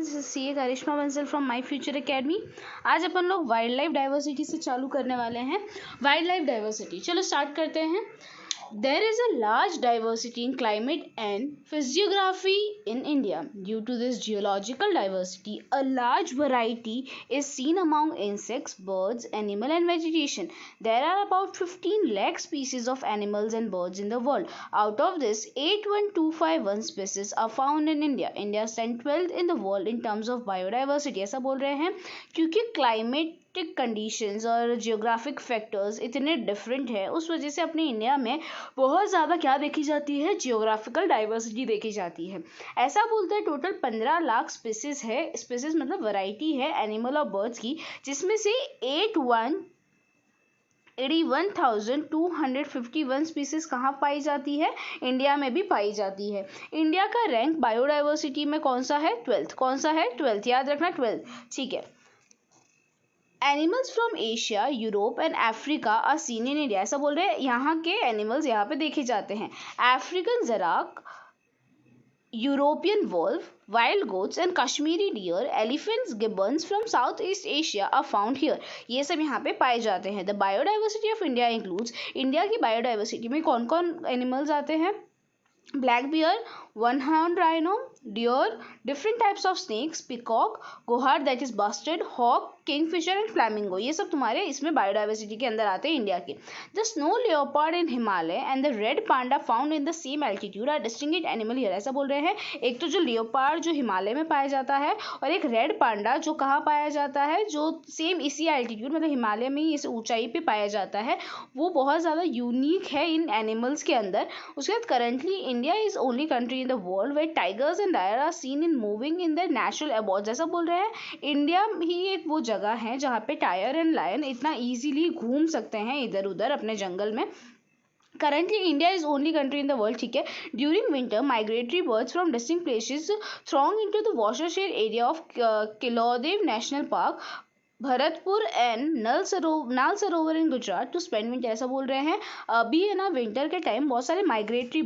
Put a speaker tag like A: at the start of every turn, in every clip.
A: Friends, see Karishma Bansal from my future academy. आज अपन लोग वाइल्ड लाइफ डाइवर्सिटी से चालू करने वाले हैं। वाइल्ड लाइफ डाइवर्सिटी, चलो स्टार्ट करते हैं। There is a large diversity in climate and physiography in India. Due to this geological diversity, a large variety is seen among insects, birds, animal and vegetation. There are about 15 lakh species of animals and birds in the world. Out of this, 81251 species are found in India. India stands 12th in the world in terms of biodiversity. ऐसा बोल रहे हैं क्योंकि climatic conditions और geographic factors इतने different है, उस वजह से अपने इंडिया में बहुत ज़्यादा क्या देखी जाती है, जियोग्राफिकल डाइवर्सिटी देखी जाती है। ऐसा बोलते हैं टोटल 15 लाख स्पीसीज है। स्पीसीज मतलब वैरायटी है एनिमल और बर्ड्स की, जिसमें से 81,251 स्पीसीज कहाँ पाई जाती है, इंडिया में भी पाई जाती है। इंडिया का रैंक बायोडाइवर्सिटी में कौन सा है, 12th। कौन सा है, 12th, याद रखना 12th, ठीक है। Animals from Asia, Europe and Africa are seen in India. ऐसा बोल रहे हैं यहाँ के एनिमल्स यहाँ पे देखे जाते हैं। अफ्रीकन जराक, European wolf, wild goats and Kashmiri deer, elephants, gibbons from Southeast Asia are found here. ये सब यहाँ पे पाए जाते हैं। The biodiversity of India includes, India की बायोडाइवर्सिटी में कौन कौन एनिमल्स आते हैं, black bear, one horn rhino, deer, different types of snakes, peacock, गोहार्ड that is bustard, hawk, kingfisher and flamingo, ये सब तुम्हारे इसमें बायोडाइवर्सिटी के अंदर आते हैं इंडिया के। The snow leopard in Himalaya and the red panda found in the same altitude are distinguished animal here. ऐसा बोल रहे हैं एक तो जो लेओपार्ड जो हिमालय में पाया जाता है और एक रेड पांडा जो कहाँ पाया जाता है, जो सेम इसी एल्टीट्यूड मतलब हिमालय में ही इस ऊंचाई पे पाया जाता है, वो बहुत ज़्यादा यूनिक है इन एनिमल्स के अंदर। उसके बाद currently India is only country in the world where tigers and lion are seen in moving in their natural abodes. ऐसा बोल रहे हैं इंडिया ही एक वो जगह है जहाँ पे टाइगर एंड लायन इतना इजीली घूम सकते हैं इधर उधर अपने जंगल में। Currently, India is only country in the world, ठीक है। During winter, migratory birds from distinct places throng into the watershed area of Kilodev National Park, Bharatpur and नाल सरोवर इन गुजरात टू स्पेंड विंटर। ऐसा बोल रहे हैं अभी है ना विंटर के टाइम बहुत सारे माइग्रेटरी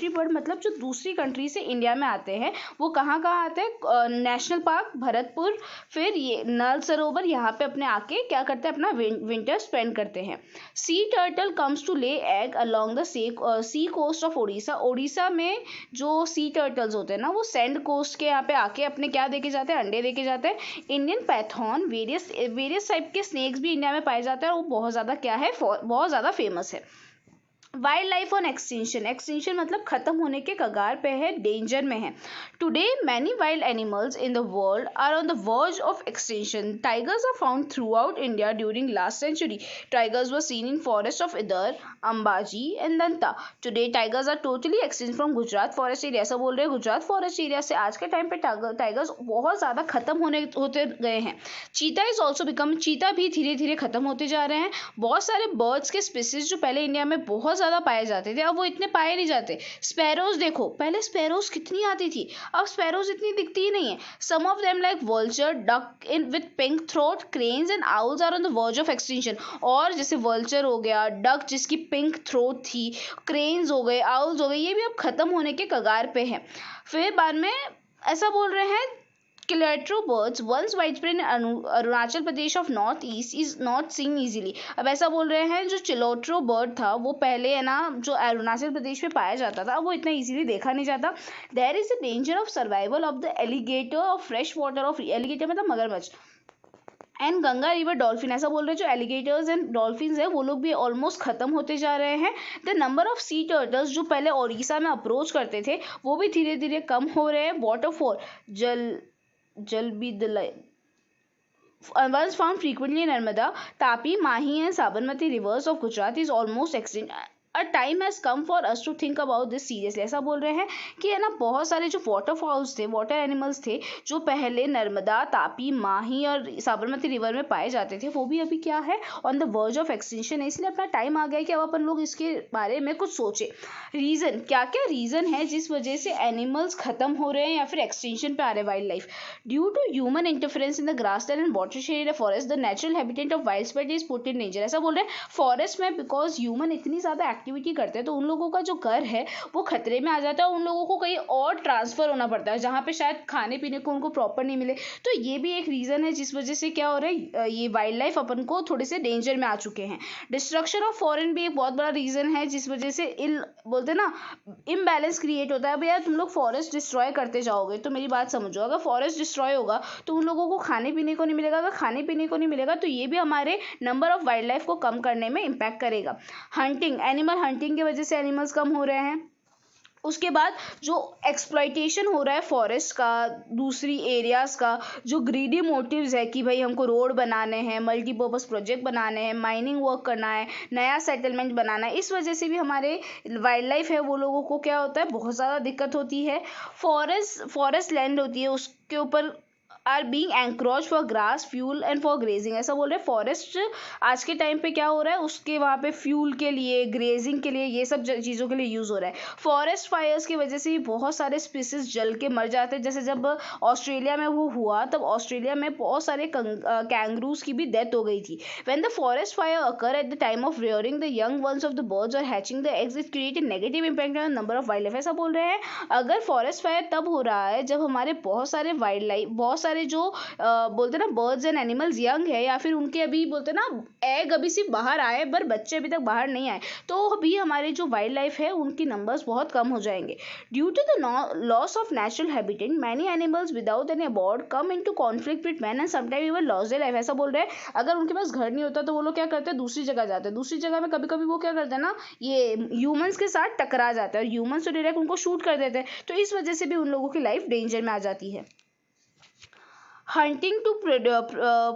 A: बर्ड मतलब जो दूसरी कंट्री से इंडिया में आते हैं, वो कहाँ आते हैं, नेशनल पार्क भरतपुर, फिर ये नाल सरोवर, यहाँ पे अपने आके क्या करते हैं, अपना विंटर स्पेंड करते हैं। Sea turtle comes to lay egg along the sea coast of Odisha. Odisha में जो सी टर्टल्स होते हैं ना, वो सैंड कोस्ट के यहाँ पे आके अपने क्या देखे जाते हैं, अंडे देखे जाते हैं। इंडियन पैथॉन, वेरियस टाइप के स्नेक्स भी इंडिया में पाए जाते हैं और वो बहुत ज़्यादा क्या है, बहुत ज़्यादा फेमस है। Wild life on extinction, extinction मतलब खत्म होने के कगार पे है, डेंजर में है। Today many wild animals in the world are on the verge of extinction. Tigers are found throughout India during last century. Tigers were seen in forest of Idar, Ambaji and Danta. Today tigers are totally extinct from Gujarat forest area. ऐसा बोल रहे हैं Gujarat forest area से आज के time पे tigers बहुत ज़्यादा खत्म होते गए हैं। चीता इज ऑल्सो बिकम, चीता भी धीरे धीरे खत्म होते जा रहे हैं। बहुत सारे बर्ड्स के स्पीसीज जो पहले इंडिया में बहुत ज़्यादा पाए जाते थे, अब वो इतने पाए नहीं जाते। स्पैरोज देखो, पहले स्पैरोज कितनी आती थी, अब स्पैरोज इतनी दिखती ही नहीं है। Some of them like vulture, duck in with pink throat, cranes and owls are on the verge of extinction. और जैसे वल्चर हो गया, डक जिसकी पिंक थ्रोट थी, क्रेन्स हो गए, आउल्स हो गए, ये भी अब खत्म होने के कगार पे है। फिर बाद में ऐसा बोल रहे हैं Kilatro birds once widespread in Arunachal Pradesh of north east is not seen easily. अब ऐसा बोल रहे हैं जो चिलोट्रो बर्ड था वो पहले है ना जो अरुणाचल प्रदेश में पाया जाता था, वो इतना इजीली देखा नहीं जाता। There is a danger of survival of the alligator of fresh water of, alligator मतलब मगरमच्छ, एंड गंगा रिवर डॉल्फिन। ऐसा बोल रहे हैं जो एलिगेटर्स एंड डॉल्फिन्स है वो लोग भी ऑलमोस्ट खत्म होते जा रहे हैं। The number of C turtles जो पहले ओडिशा में अप्रोच करते थे वो भी धीरे धीरे कम हो रहे हैं। वाटरफॉल जल भी once found frequently in Narmada, Tapi, Mahi and Sabarmati rivers of Gujarat is almost extinct. A time has come for us to think about this seriously. ऐसा बोल रहे हैं कि है ना बहुत सारे जो वाटरफॉल्स थे, वाटर एनिमल्स थे जो पहले नर्मदा, तापी, माही और साबरमती रिवर में पाए जाते थे, वो भी अभी क्या है, on the verge of extinction है। इसलिए अपना टाइम आ गया कि अब अपन लोग इसके बारे में कुछ सोचे। रीज़न क्या क्या रीज़न है जिस वजह से एनिमल्स खत्म हो रहे हैं या फिर एक्सटिंक्शन पे आ रहे हैं wildlife. Due to human interference in the grassland and watershed forest, the natural habitat of wild spate is put in danger. ऐसा बोल रहे हैं फॉरेस्ट में बिकॉज ह्यूमन इतनी ज़्यादा एक्टिविटी करते हैं तो उन लोगों का जो घर है वो खतरे में आ जाता है, उन लोगों को कहीं और ट्रांसफ़र होना पड़ता है जहाँ पे शायद खाने पीने को उनको प्रॉपर नहीं मिले। तो ये भी एक रीज़न है जिस वजह से क्या हो रहा है, ये वाइल्ड लाइफ अपन को थोड़े से डेंजर में आ चुके हैं। डिस्ट्रक्शन ऑफ फॉरेन भी एक बहुत बड़ा रीज़न है जिस वजह से बोलते हैं ना इम्बैलेंस क्रिएट होता है। भैया तुम लोग फॉरेस्ट डिस्ट्रॉय करते जाओगे तो मेरी बात समझो, अगर फॉरेस्ट डिस्ट्रॉय होगा तो उन लोगों को खाने पीने को नहीं मिलेगा, अगर खाने पीने को नहीं मिलेगा तो ये भी हमारे नंबर ऑफ वाइल्ड लाइफ को कम करने में इम्पैक्ट करेगा। हंटिंग, एनिमल हंटिंग की वजह से एनिमल्स कम हो रहे हैं। उसके बाद जो एक्सप्लॉइटेशन हो रहा है फॉरेस्ट का, दूसरी एरियाज़ का, जो ग्रीडी मोटिव्स है कि भाई हमको रोड बनाने हैं, मल्टीपर्पज़ प्रोजेक्ट बनाने हैं, माइनिंग वर्क करना है, नया सेटलमेंट बनाना है, इस वजह से भी हमारे वाइल्ड लाइफ है वो लोगों को क्या होता है, बहुत ज़्यादा दिक्कत होती है। फॉरेस्ट लैंड होती है उसके ऊपर are being encroach for grass, fuel and for grazing. ऐसा बोल रहे हैं फॉरेस्ट आज के टाइम पे क्या हो रहा है, उसके वहाँ पे फ्यूल के लिए, ग्रेजिंग के लिए, ये सब चीज़ों के लिए यूज़ हो रहा है। फॉरेस्ट फायर्स की वजह से भी बहुत सारे स्पीसीज जल के मर जाते हैं। जैसे जब ऑस्ट्रेलिया में वो हुआ तब ऑस्ट्रेलिया में बहुत सारे कैंगरूज की भी डेथ हो गई थी। When the forest fire occur at the time of rearing the young ones of the birds और hatching the eggs, it create a negative impact on number of wild life. ऐसा बोल रहे हैं अगर फॉरेस्ट फायर तब हो रहा है जब हमारे बहुत सारे वाइल्ड लाइफ, बहुत सारे जो बोलते ना बर्ड्स एंड एनिमल्स यंग है या फिर उनके अभी बोलते ना एग अभी सिर्फ बाहर आए पर बच्चे अभी तक बाहर नहीं आए, तो भी हमारे जो वाइल्ड लाइफ है उनकी नंबर्स बहुत कम हो जाएंगे। Due to the loss of natural habitat many animals without any abode come into conflict with man and sometime even loss their life. ऐसा बोल रहे हैं अगर उनके पास घर नहीं होता तो वो लोग क्या करते हैं, दूसरी जगह जाते हैं। दूसरी जगह में कभी कभी वो क्या करते हैं ना, ये ह्यूमंस के साथ टकरा जाता है और ह्यूमंस तो डायरेक्ट उनको शूट कर देते हैं, तो इस वजह से भी उन लोगों की लाइफ डेंजर में आ जाती है। Hunting to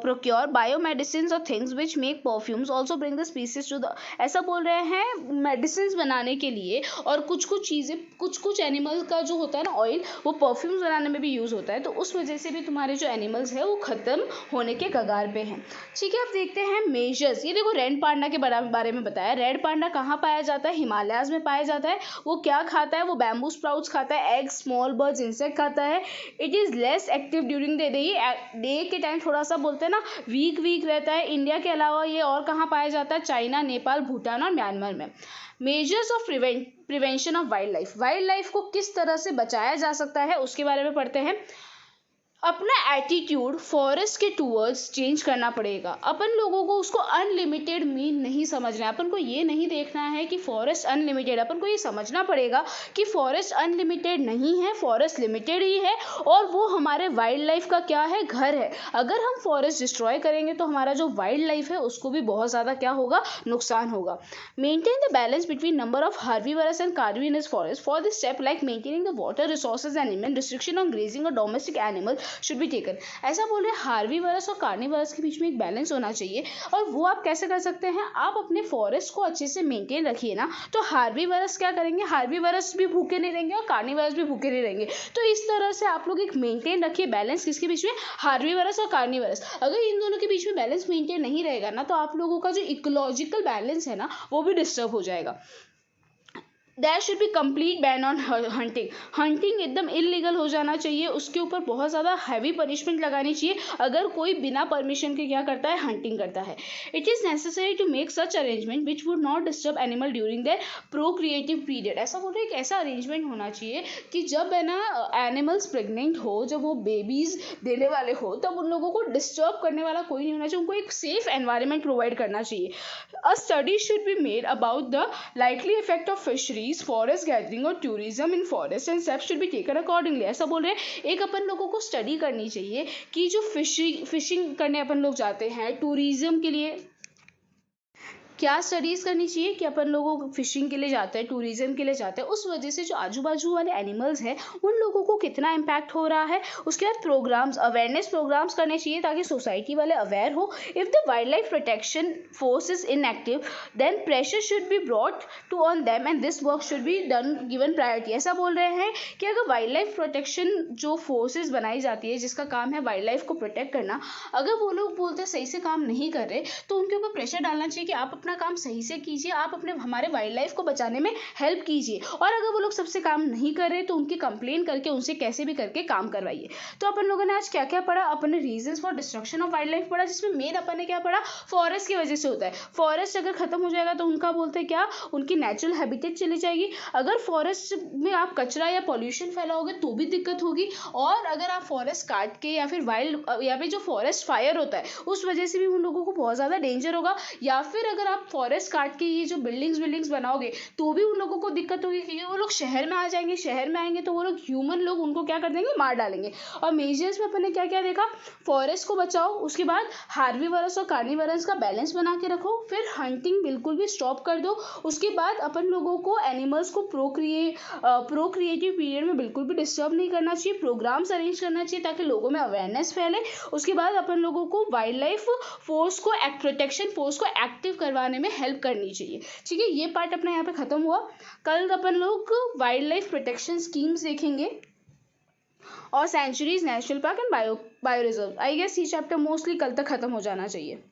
A: procure biomedicines or things which make perfumes also bring the species to the, ऐसा बोल रहे हैं मेडिसिन बनाने के लिए और कुछ कुछ चीज़ें, कुछ एनिमल का जो होता है ना ऑयल, वो परफ्यूम्स बनाने में भी यूज़ होता है, तो उस वजह से भी तुम्हारे जो एनिमल्स है वो ख़त्म होने के कगार पे हैं। ठीक है, अब देखते हैं मेजर्स। ये देखो रेड पांडा के बारे में बताया। रेड पांडा कहाँ पाया जाता है, हिमालयाज़ में पाया जाता है। वो क्या खाता है, वो बैम्बू स्प्राउट्स खाता है, एग्स, स्मॉल बर्ड्स, इंसेक्ट खाता है। It is less active during the day के टाइम थोड़ा सा बोलते हैं ना वीक रहता है। इंडिया के अलावा ये और कहाँ पाया जाता है, चाइना, नेपाल, भूटान और म्यांमार में। Measures of prevention of wild life को किस तरह से बचाया जा सकता है उसके बारे में पढ़ते हैं। अपना एटीट्यूड फॉरेस्ट के टूवर्ड्स चेंज करना पड़ेगा। अपन लोगों को उसको अनलिमिटेड मीन नहीं समझना है। अपन को ये नहीं देखना है कि फॉरेस्ट अनलिमिटेड, अपन को ये समझना पड़ेगा कि फॉरेस्ट अनलिमिटेड नहीं है, फॉरेस्ट लिमिटेड ही है और वो हमारे वाइल्ड लाइफ का क्या है, घर है। अगर हम फॉरेस्ट डिस्ट्रॉय करेंगे तो हमारा जो वाइल्ड लाइफ है उसको भी बहुत ज़्यादा क्या होगा, नुकसान होगा। Maintain the balance between number of herbivores and carnivores forest. For this step like maintaining the water resources and even restriction on grazing और domestic animal should be taken. ऐसा बोल रहे हैं हार्बीवरस और कार्निवरस के बीच में एक बैलेंस होना चाहिए। और वो आप कैसे कर सकते हैं, आप अपने फॉरेस्ट को अच्छे से मेंटेन रखिए ना, तो हार्बीवरस क्या करेंगे, हार्बीवरस भी भूखे नहीं रहेंगे और कार्निवरस भी भूखे नहीं रहेंगे। तो इस तरह से आप लोग एक मेंटेन रखिए बैलेंस, किसके बीच में, हार्बीवरस और कार्निवरस। अगर इन दोनों के बीच में बैलेंस मेंटेन नहीं रहेगा ना तो आप लोगों का जो इकोलॉजिकल बैलेंस है ना वो भी डिस्टर्ब हो जाएगा। There should be complete ban on hunting. Hunting एकदम इलीगल हो जाना चाहिए, उसके ऊपर बहुत ज़्यादा हैवी पनिशमेंट लगानी चाहिए अगर कोई बिना परमिशन के क्या करता है, हंटिंग करता है। It is necessary to make such arrangement which would not disturb animal during their procreative period. ऐसा बोल रहे हैं एक ऐसा अरेंजमेंट होना चाहिए कि जब है ना एनिमल्स प्रेग्नेंट हो, जब वो बेबीज़ देने वाले हो, तब उन लोगों को डिस्टर्ब करने वाला कोई नहीं होना चाहिए, उनको एक सेफ एनवायरनमेंट प्रोवाइड करना चाहिए। A study should be made about the likely effect of fisheries, forest gathering और tourism in forest and steps should be taken accordingly. ऐसा बोल रहे हैं एक अपन लोगों को स्टडी करनी चाहिए कि जो फिशिंग करने अपन लोग जाते हैं, टूरिज्म के लिए क्या स्टडीज़ करनी चाहिए कि अपन लोगों को फिशिंग के लिए जाते हैं, टूरिज्म के लिए जाते हैं, उस वजह से जो आजू बाजू वाले एनिमल्स हैं उन लोगों को कितना इम्पैक्ट हो रहा है। उसके बाद प्रोग्राम्स, अवेयरनेस प्रोग्राम्स करने चाहिए ताकि सोसाइटी वाले अवेयर हो। If the wildlife protection force is inactive then pressure should be brought to on them and this work should be done given priority. ऐसा बोल रहे हैं कि अगर वाइल्ड लाइफ प्रोटेक्शन जो फोर्सेज बनाई जाती है जिसका काम है वाइल्ड लाइफ को प्रोटेक्ट करना, अगर वो लोग बोलते सही से काम नहीं कर रहे तो उनके ऊपर प्रेशर डालना चाहिए कि आप अपना अपना काम सही से कीजिए, आप अपने हमारे वाइल्ड लाइफ को बचाने में हेल्प कीजिए, और अगर वो लोग सबसे काम नहीं कर रहे तो उनकी कंप्लेन करके उनसे कैसे भी करके काम करवाइए। तो अपन लोगों ने आज क्या क्या पढ़ा, अपन ने reasons for destruction of wild life पढ़ा, जिसमें मेन अपन ने क्या पढ़ा, फॉरेस्ट की वजह से होता है। फॉरेस्ट अगर खत्म हो जाएगा तो उनका बोलते हैं क्या, उनकी नेचुरल हैबिटेट चली जाएगी। अगर फॉरेस्ट में आप कचरा या पॉल्यूशन फैलाओगे तो भी दिक्कत होगी, और अगर आप फॉरेस्ट काट के या फिर वाइल्ड या फिर जो फॉरेस्ट फायर होता है उस वजह से भी उन लोगों को बहुत ज़्यादा डेंजर होगा। या फिर अगर आप फॉरेस्ट काट के ये जो बिल्डिंग्स बनाओगे तो भी उन लोगों को दिक्कत होगी, क्योंकि वो लोग शहर में आ जाएंगे, शहर में आएंगे तो वो लोग ह्यूमन लोग उनको क्या कर देंगे, मार डालेंगे। और मेजर्स में अपन ने क्या क्या देखा, फॉरेस्ट को बचाओ, उसके बाद हार्बीवरस और कार्निवरस का बैलेंस बना के रखो, फिर हंटिंग बिल्कुल भी स्टॉप कर दो, उसके बाद अपन लोगों को एनिमल्स को प्रोक्रिएटिव पीरियड में बिल्कुल भी डिस्टर्ब नहीं करना चाहिए, प्रोग्राम्स अरेंज करना चाहिए ताकि लोगों में अवेयरनेस फैले। उसके बाद अपन लोगों को वाइल्ड लाइफ फोर्स को प्रोटेक्शन फोर्स को एक्टिव करवाने में हेल्प करनी चाहिए। ठीक है, ये पार्ट अपना यहाँ पे खत्म हुआ। कल अपन लोग वाइल्ड लाइफ प्रोटेक्शन स्कीम्स देखेंगे और sanctuaries, national park and bio reserve. I guess ये चैप्टर मोस्टली कल तक खत्म हो जाना चाहिए।